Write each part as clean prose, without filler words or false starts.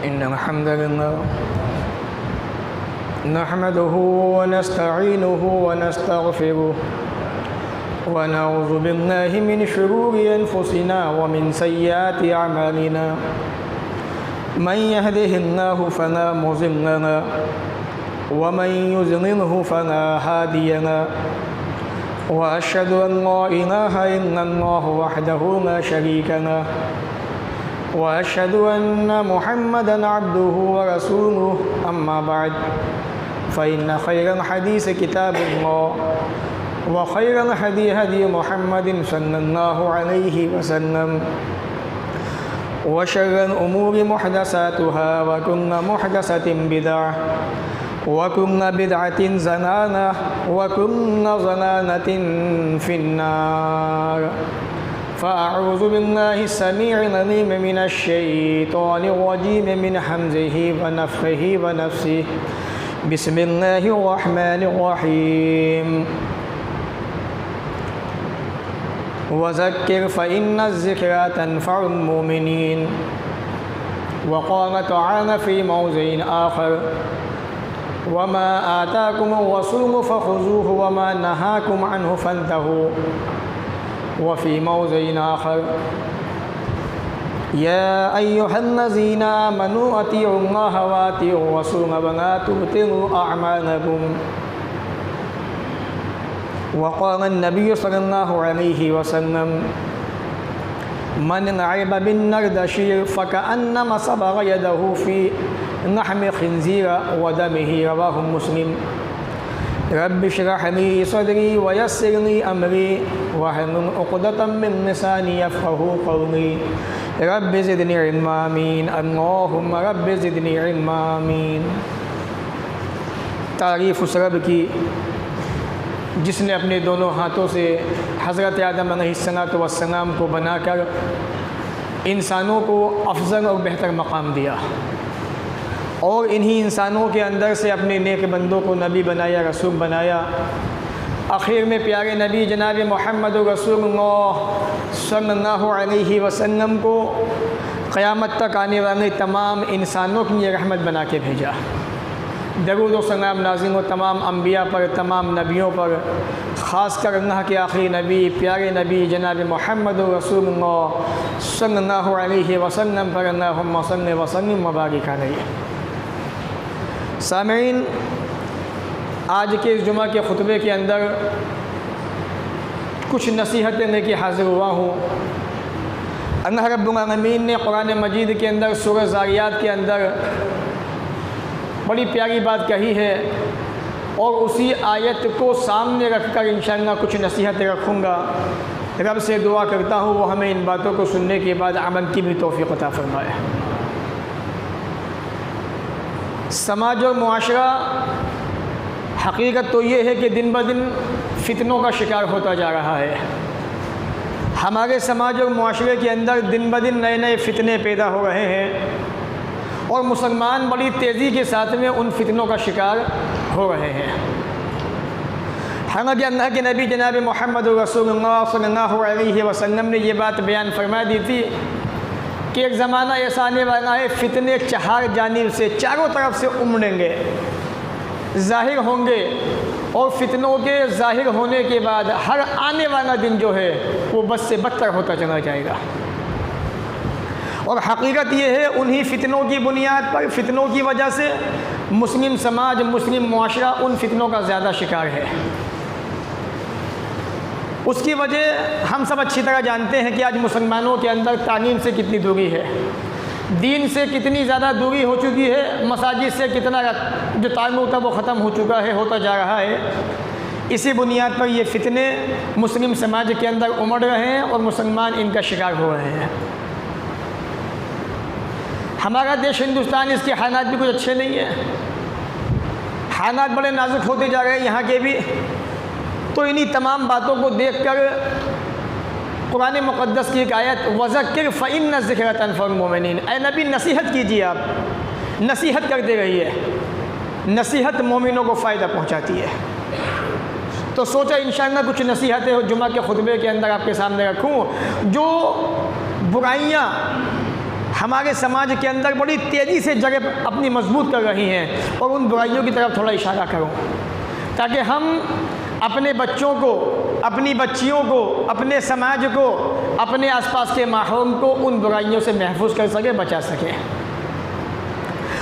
इन्नल हम्दलिल्लाह नहमदुहु व नस्तईनुहु व नस्तगफिरुहु व नऊज़ु बिल्लाहि मिन शुरूरि अनफुसिना व मिन सय्यिआति अमालिना मन यहदिहिल्लाहु फला मुज़िल्ल लहु व मन युज़लिल्हु फला हादिय लहु व अशहदु अन ला इलाहा इल्लल्लाहु वहदहु ला शरीका लहु व अशहदु अन्ना मुहम्मदन अब्दुहु व रसूलुहु अम्मा बअद फ़इन्न खैरल हदीस किताबुल्लाह व खैरल हदी हदी मुहम्मदिन सल्लल्लाहु अलैहि वसल्लम व शर्रल उमूरि मुहदसातुहा व कुल्लु मुहदसतिन बिदअह व कुल्लु बिदअतिन ज़लालह व कुल्लु ज़लालतिन फिन्नार फ़अऊज़ु बिल्लाहि समीइल अलीम मिनश शैतानिर रजीम मिन हम्ज़िहि व नफ़्ख़िहि व नफ़्सिहि बिस्मिल्लाहिर रहमानिर रहीम वज़क्किर फ़इन्न ज़िक्रा तनफ़उल मुमिनीन व क़ाल तआला फ़ी मौज़िइन आख़र वमा आताकुमुर रसूलु फ़ख़ुज़ूहु वमा नहाकुम अन्हु फ़ंतहू वफ़ी मौज़िइन आख़र या अय्युहल्लज़ीना आमनू अतीउल्लाह व अतीउर रसूल व ला तुब्तिलू अअमालकुम वक़ाल नबी सल्लल्लाहु अलैहि वसल्लम मन लअब बिन्नरदशीर फ़कअन्नमा सबग़ यदहु फ़ी लहमि खिंज़ीर व दमिही रवाहु मुस्लिम रब्बि इश्रह ली सदरी व यस्सिर ली अमरी वहलुल उक़दतम मिन लिसानी यफ़क़हू क़ौली रब्बि ज़िदनी इल्मा आमीन अल्लाहुम्मा रब्बि ज़िदनी इल्मा आमीन। तारीफ़ उस रब की जिसने अपने दोनों हाथों से हज़रत आदम अलैहिस्सलातु वस्सलाम को बनाकर इंसानों को अफजल और बेहतर मकाम दिया और इन्हीं इंसानों के अंदर से अपने नेक बंदों को नबी बनाया, रसूल बनाया। आखिर में प्यारे नबी जनाब मोहम्मद रसूलुल्लाह सल्लल्लाहु अलैहि वसल्लम को क़यामत तक आने वाले तमाम इंसानों की रहमत बना के भेजा। दरूद व सलाम नाज़िल हो तमाम अम्बिया पर, तमाम नबियों पर, ख़ास कर अल्लाह के आखिरी नबी प्यारे नबी जनाब मोहम्मद रसूलुल्लाह सल्लल्लाहु अलैहि वसल्लम पर अल्लाहुम्मा सल्लि व सल्लिम व बारिक अलैहि। सामीन, आज के इस जुमा के खुतबे के अंदर कुछ नसीहतें लेके हाज़िर हुआ हूँ। अल्लाह रब्बुल आलमीन ने कुरान मजीद के अंदर सूरह ज़ारियात के अंदर बड़ी प्यारी बात कही है और उसी आयत को सामने रखकर इंशाअल्लाह कुछ नसीहतें रखूँगा। रब से दुआ करता हूँ वो हमें इन बातों को सुनने के बाद अमल की भी तौफ़ीक़ अता फ़रमाए। समाज और मुआशरा हकीकत तो ये है कि दिन ब दिन फ़ितनों का शिकार होता जा रहा है। हमारे समाज और मुआशरे के अंदर दिन ब दिन नए नए फ़ितने पैदा हो रहे हैं और मुसलमान बड़ी तेज़ी के साथ में उन फ़ितनों का शिकार हो रहे हैं। हालांकि अल्लाह के नबी जनाब मोहम्मद रसूलुल्लाह सल्लल्लाहु अलैहि वसल्लम ने ये बात बयान फरमा दी थी कि एक ज़माना ऐसा आने वाला है फ़ितने चार जानिब से, चारों तरफ से उमड़ेंगे, ज़ाहिर होंगे और फ़ितनों के ज़ाहिर होने के बाद हर आने वाला दिन जो है वो बद से बदतर होता चला जाएगा। और हकीकत ये है उन्हीं फ़ितनों की बुनियाद पर, फ़ितनों की वजह से मुस्लिम समाज, मुस्लिम मुआशरा उन फ़ितनों का ज़्यादा शिकार है। उसकी वजह हम सब अच्छी तरह जानते हैं कि आज मुसलमानों के अंदर तालीम से कितनी दूरी है, दीन से कितनी ज़्यादा दूरी हो चुकी है, मसाजिद से कितना जो ताल्लुक़ था वो ख़त्म हो चुका है, होता जा रहा है। इसी बुनियाद पर ये फ़ितने मुस्लिम समाज के अंदर उमड़ रहे हैं और मुसलमान इनका शिकार हो रहे हैं। हमारा देश हिंदुस्तान, इसके हालात भी कुछ अच्छे नहीं है, हालात बड़े नाजुक होते जा रहे हैं यहाँ के भी। तो इन्हीं तमाम बातों को देखकर कुरान मुक़द्दस की एक आयत वज़क्किर फ़इन्न ज़िक्रा तनफ़उल मुमिनीन, ऐ नबी नसीहत कीजिए, आप नसीहत करते रहिए, नसीहत मोमिनों को फ़ायदा पहुँचाती है। तो सोचा इंशाअल्लाह कुछ नसीहतें जुमा के खुतबे के अंदर आपके सामने रखूँ। जो बुराइयाँ हमारे समाज के अंदर बड़ी तेज़ी से जगह अपनी मजबूत कर रही हैं, और उन बुराइयों की तरफ थोड़ा इशारा करूं ताकि हम अपने बच्चों को, अपनी बच्चियों को, अपने समाज को, अपने आसपास के माहौल को उन बुराइयों से महफूज कर सकें, बचा सकें।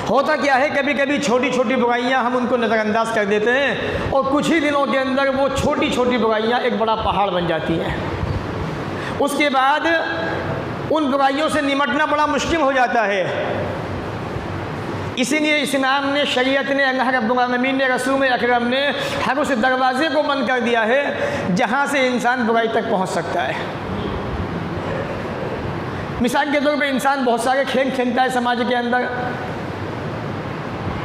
होता क्या है, कभी कभी छोटी छोटी बुराइयां हम उनको नज़रअंदाज कर देते हैं और कुछ ही दिनों के अंदर वो छोटी छोटी बुराइयां एक बड़ा पहाड़ बन जाती हैं। उसके बाद उन बुराइयों से निमटना बड़ा मुश्किल हो जाता है। इसीलिए इस्लाम ने, शरीयत ने, अल्लाह रब्बुल आलमीन ने, रसूल अकरम ने हर उस दरवाज़े को बंद कर दिया है जहाँ से इंसान बुराई तक पहुँच सकता है। मिसाल के तौर पे इंसान बहुत सारे खेल खेलता है समाज के अंदर,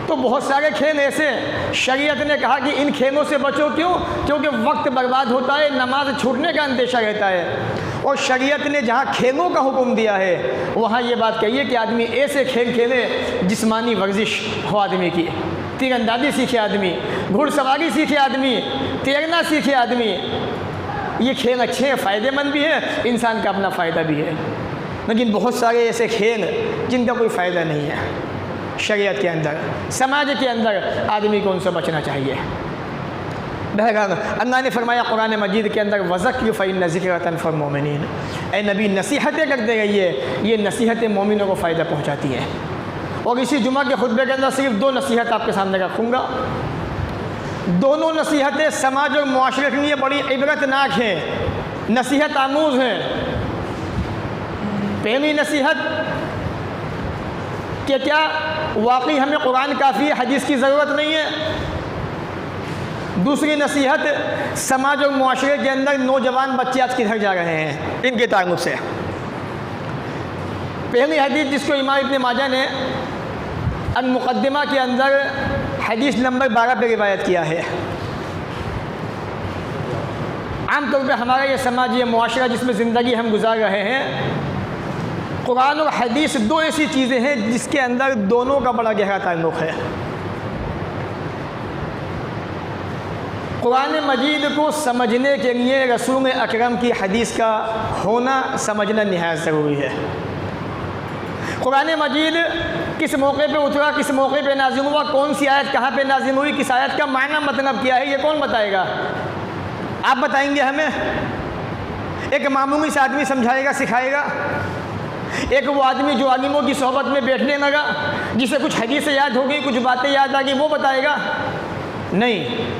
तो बहुत सारे खेल ऐसे शरीयत ने कहा कि इन खेलों से बचो। क्यों? क्योंकि वक्त बर्बाद होता है, नमाज छूटने का अंदेशा रहता है। और शरीयत ने जहाँ खेलों का हुक्म दिया है वहाँ ये बात कही है कि आदमी ऐसे खेल खेले, जिस्मानी वर्जिश हो आदमी की, तीरंदाजी सीखे आदमी, घुड़सवारी सीखे आदमी, तैरना सीखे आदमी। ये खेल अच्छे हैं, फ़ायदेमंद भी है, इंसान का अपना फ़ायदा भी है। लेकिन बहुत सारे ऐसे खेल जिनका कोई फ़ायदा नहीं है शरीयत के अंदर, समाज के अंदर, आदमी को उनसे बचना चाहिए। बहरहाल अल्लाह ने फरमाया कुरान मजीद के अंदर, वज़क्किर फ़इन्न ज़िक्रा तनफ़अुल मोमिनीन, ए नबी नसीहतें करते रहिए, ये नसीहतें मोमिनों को फ़ायदा पहुँचाती हैं। और इसी जुमा के खुतबे के अंदर सिर्फ 2 नसीहत आपके सामने रखूँगा। दोनों नसीहतें समाज और मुआशरे के लिए बड़ी इबरतनाक हैं, नसीहत आमूज़ हैं। पहली नसीहत कि क्या वाकई हमें कुरान काफ़ी है, हदीस की ज़रूरत नहीं है। दूसरी नसीहत, समाज और मुआशरे के अंदर नौजवान बच्चे आज किधर जा रहे हैं, इनके ताल्लुक़ से। पहली हदीस जिसको इमाम इब्न माजा ने अल-मुक़द्दिमा के अंदर हदीस नंबर 12 पे रिवायत किया है। आम तौर पे हमारा ये समाज, ये मुआशरा जिसमें ज़िंदगी हम गुजार रहे हैं, कुरान और हदीस 2 ऐसी चीज़ें हैं जिसके अंदर दोनों का बड़ा गहरा ताल्लुक़ है। कुरान मजीद को समझने के लिए रसूल अकरम की हदीस का होना, समझना निहायत ज़रूरी है। कुरान मजीद किस मौके पे उतरा, किस मौके पे नाज़िल हुआ, कौन सी आयत कहाँ पे नाज़िल हुई, किस आयत का मायना मतलब क्या है, ये कौन बताएगा? आप बताएंगे हमें? एक मामूली सा आदमी समझाएगा, सिखाएगा? एक वो आदमी जो आलिमों की सोहबत में बैठने लगा, जिसे कुछ हदीसें याद हो गई, कुछ बातें याद आ गई, वो बताएगा? नहीं।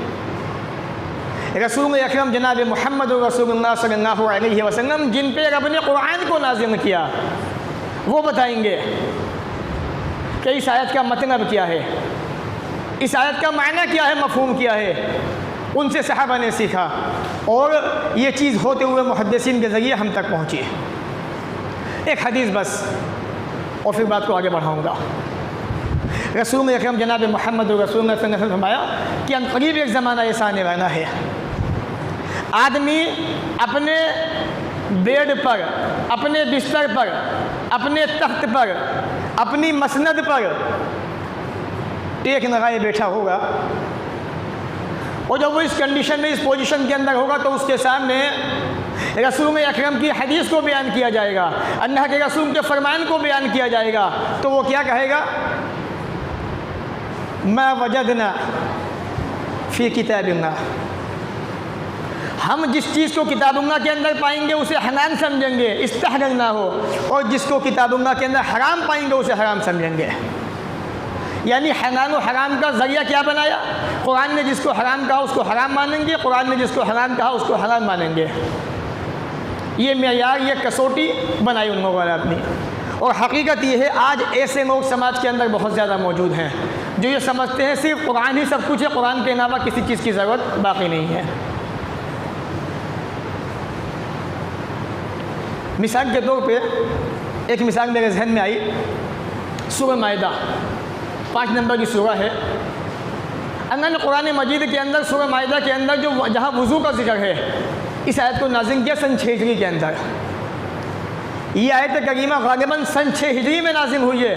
रसूल अकरम जनाब मोहम्मद रसूलुल्लाह सल्लल्लाहु अलैहि वसल्लम, जिन पे रब ने कुरान को नाज़िल किया, वो बताएंगे कि इस आयत का मतलब क्या है, इस आयत का मायना क्या है, मफ़हूम क्या है। उनसे सहाबा ने सीखा और ये चीज़ होते हुए मुहद्दिसीन के ज़रिए हम तक पहुँची। एक हदीस बस, और फिर बात को आगे बढ़ाऊँगा। रसूल अकरम जनाब मोहम्मद रसूल ने फरमाया कि अनक़रीब एक ज़माना ऐसा आने वाला है, आदमी अपने बेड पर, अपने बिस्तर पर, अपने तख्त पर, अपनी मसनद पर टेक लगाए बैठा होगा, और जब वो इस कंडीशन में, इस पोजीशन के अंदर होगा तो उसके सामने रसूल अकरम की हदीस को बयान किया जाएगा, अल्लाह के रसूल के फरमान को बयान किया जाएगा, तो वो क्या कहेगा? मा वजदना फ़ी किताबिल्लाह, हम जिस चीज़ को किताबुल्लाह के अंदर पाएंगे उसे हलाल समझेंगे, इस्तहलाल ना हो, और जिसको किताबुल्लाह के अंदर हराम पाएंगे उसे हराम समझेंगे। यानी हलाल और हराम का ज़रिया क्या बनाया? कुरान ने जिसको हराम कहा उसको हराम मानेंगे, कुरान ने जिसको हलाल कहा उसको हलाल मानेंगे। ये मेयार, ये कसौटी बनाई उन लोगों ने अपनी। और हकीकत ये है, आज ऐसे लोग समाज के अंदर बहुत ज़्यादा मौजूद हैं जो ये समझते हैं सिर्फ कुरान ही सब कुछ है, कुरान के अलावा किसी चीज़ की ज़रूरत बाकी नहीं है। मिसाल के तौर पे एक मिसाल मेरे जहन में आई, सूरह माइदा 5 नंबर की सूरह है। अल्लाह ने कुरान मजीद के अंदर सूरह माइदा के अंदर जो जहाँ वज़ू का जिक्र है, इस आयत को नाज़िल किया सन 6 हिजरी के अंदर। ये आयत करीमा ग़ालिबन सन 6 हिजरी में नाज़िल हुई है।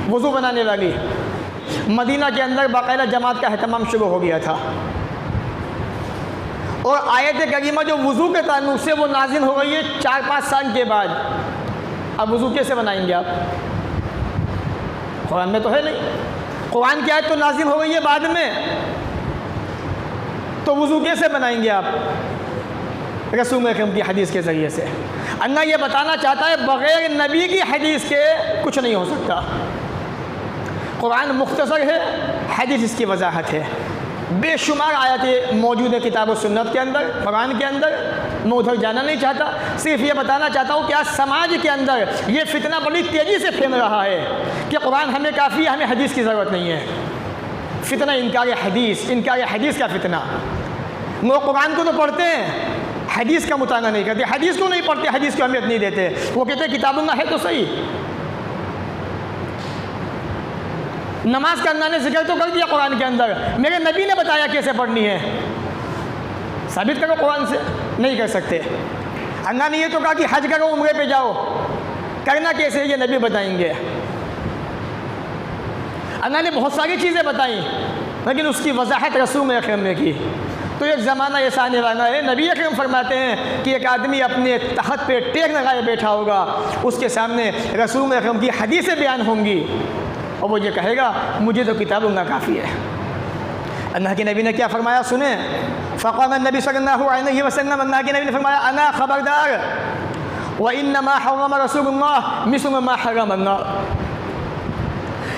वज़ू बनाने वाली मदीना के अंदर बाकायदा जमात का अहतमाम शुरू हो गया था, और आयत करीमा जो वज़ू के ताल्लुक़ से वो नाज़िल हो गई है 4-5 साल के बाद। अब वज़ू कैसे बनाएंगे आप? कुरान में तो है नहीं, कुरान की आयत तो नाज़िल हो गई है बाद में, तो वज़ू कैसे बनाएंगे आप? रसूल अकरम की हदीस के ज़रिए से। अल्लाह ये बताना चाहता है बग़ैर नबी की हदीस के कुछ नहीं हो सकता। कुरान मुख्तसर है, हदीस इसकी वजाहत है। बेशुमार आयतें मौजूद है किताब और सुन्नत के अंदर, कुरान के अंदर। मैं उधर जाना नहीं चाहता, सिर्फ ये बताना चाहता हूँ कि आज समाज के अंदर ये फितना बड़ी तेज़ी से फैल रहा है कि कुरान हमें काफ़ी है, हमें हदीस की ज़रूरत नहीं है। फितना इनकार हदीस का फितना। लोग कुरान को तो पढ़ते हैं, हदीस का मुताना नहीं करते। हदीस को नहीं पढ़ते, हदीस को अहमियत नहीं देते। वो कहते हैं किताबों में है तो सही। नमाज का अल्लाह ने जिक्र तो कर दिया कुरान के अंदर, मेरे नबी ने बताया कैसे पढ़नी है, साबित करो कुरान से। नहीं कर सकते। अल्लाह ने ये तो कहा कि हज करो, उम्रे पे जाओ, करना कैसे ये नबी बताएंगे। अल्लाह ने बहुत सारी चीज़ें बताई, लेकिन उसकी वजाहत रसूल अकरम ने की। तो एक ज़माना ऐसा आने वाला है, नबी अकरम फरमाते हैं कि एक आदमी अपने तख्त पे टेक लगाए बैठा होगा, उसके सामने रसूल अकरम की हदीसें बयान होंगी और वो ये कहेगा मुझे तो किताब उंगा काफ़ी है। अल्लाह के नबी ने क्या फरमाया सुने, फ़क़ाल नबी सल्लल्लाहु अलैहि वसल्लम, अल्लाह के नबी ने फरमाया अना खबरदार व इन्नमा हर्रम रसूलुल्लाह मिस्ल मा हर्रम अल्लाह।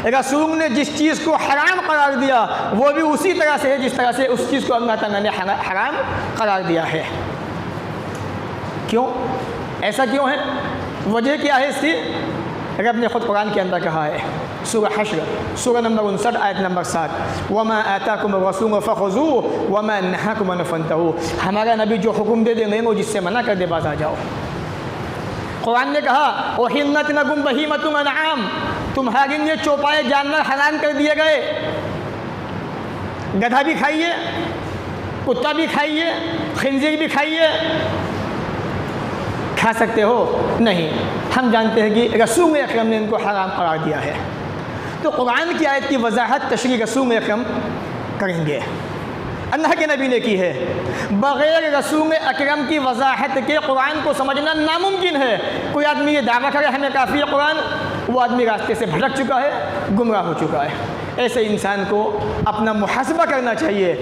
रसूल ने जिस चीज़ को हराम करार दिया वो भी उसी तरह से है जिस तरह से उस चीज़ को अल्लाह ताला ने हराम करार दिया है। क्यों ऐसा क्यों है? वजह क्या है इसकी? रब ने ख़ुद कुरान के अंदर कहा है, सूरह हश्र सूरह नंबर 59 आयत नंबर 7, वमा आताकुम रसूल फ़ख़ुज़ूहु वमा नहाकुम अन्हु फ़ंतहू। हमारा नबी जो हुक्म दे देंगे वो जिससे मना कर दे बाज आ जाओ। कुरान ने कहा उहिल्लत लकुम बहीमतुल अनआम, तुम्हारे लिए चौपाए जानवर हलाल कर दिए गए। गधा भी खाइए, कुत्ता भी खाइए, खिंजीर भी खाइए। खा सकते हो? नहीं। हम जानते हैं कि रसूल अकरम ने इनको हराम करार दिया है। तो कुरान की आयत की वजाहत तशरीह रसूल अकरम करेंगे, अल्लाह के नबी ने की है। बग़ैर रसूल अकरम की वजाहत के कुरान को समझना नामुमकिन है। कोई आदमी ये दावा करे हमें काफ़ी है कुरान, वो आदमी रास्ते से भटक चुका है, गुमराह हो चुका है। ऐसे इंसान को अपना मुहासबा करना चाहिए,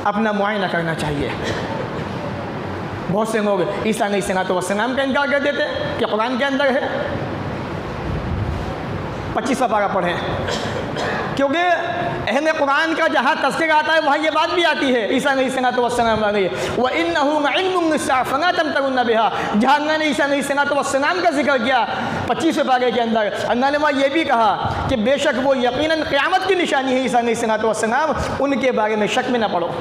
अपना मुआयना करना चाहिए। बहुत से लोग ईसा अलैहिस्सलाम का इनकार कर देते हैं कि कुरान के अंदर है। 25वां पारा पढ़ें, क्योंकि अहले कुरान का जहाँ तज़किरा आता है वहाँ ये बात भी आती है ईसा अलैहिस्सलाम वाली व इन्नहु इल्मुन लिस्साअ फला तमतरुन बिहा। जहाँ अल्लाह ने ईसा अलैहिस्सलाम का जिक्र किया 25वें पारे के अंदर, अल्लाह ने वहाँ ये भी कहा कि बेशक वो यकीनन क़यामत की निशानी है ईसा अलैहिस्सलाम, उनके बारे में शक में न पड़ो,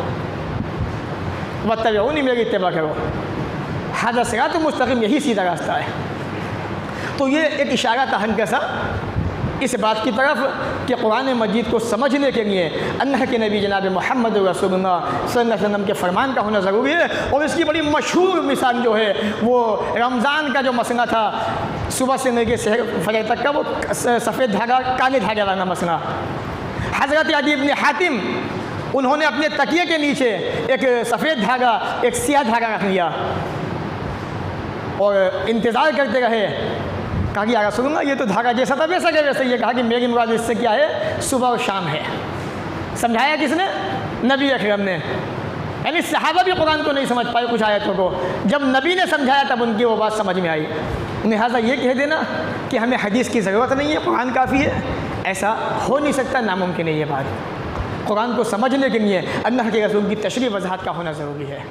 वत्तबिऊनी, मेरी इत्तिबा करो, हाज़ा सिरातुल मुस्तक़ीम, यही सीधा रास्ता है। तो ये एक इशारा था हल्का सा इस बात की तरफ कि कुरान मजीद को समझने के लिए अल्लाह के नबी जनाब मोहम्मद रसूलुल्लाह सल्लल्लाहु अलैहि वसल्लम के फ़रमान का होना ज़रूरी है। और इसकी बड़ी मशहूर मिसाल जो है वो रमज़ान का जो मसला था, सुबह से लेकर शहर फजर तक का, वो सफ़ेद धागा काले धागे वाला मसला। हज़रत अदी इब्न हातिम उन्होंने अपने तकिए के नीचे एक सफ़ेद धागा एक सियाह धागा रख लिया और इंतज़ार करते रहे। कहा कि या रसूलल्लाह ये तो धागा जैसा था वैसा क्या वैसे। ये कहा कि मेरी मुराद इससे क्या है, सुबह और शाम है। समझाया किसने? नबी अकरम ने। यानी सहाबा भी कुरान को नहीं समझ पाए कुछ आयतों को, जब नबी ने समझाया तब उनकी वो बात समझ में आई। लिहाजा ये कह देना कि हमें हदीस की ज़रूरत नहीं है, कुरान काफ़ी है, ऐसा हो नहीं सकता, नामुमकिन है ये बात। कुरान को समझने के लिए अल्लाह के रसूल की तशरीह वजाहत का होना ज़रूरी है।